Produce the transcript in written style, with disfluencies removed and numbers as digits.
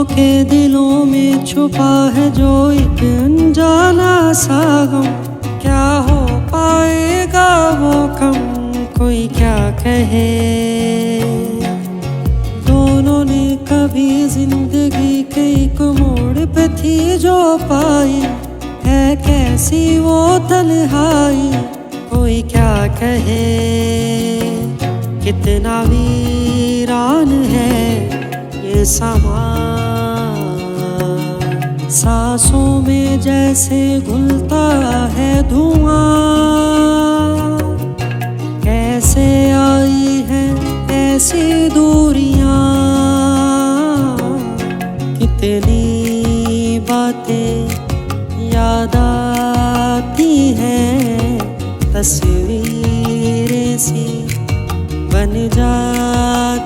के दिलों में छुपा है जो एक अनजाना सा गम। क्या हो पाएगा वो कम, कोई क्या कहे। दोनों ने कभी जिंदगी के एक मोड़ पे थी जो पाई, है कैसी वो तन्हाई, कोई क्या कहे। कितना वीरान है ये समा, सांसों में जैसे घुलता है धुआं। कैसे आई है ऐसी दूरियां, कितनी बातें याद आती हैं, तस्वीरें सी बन जाती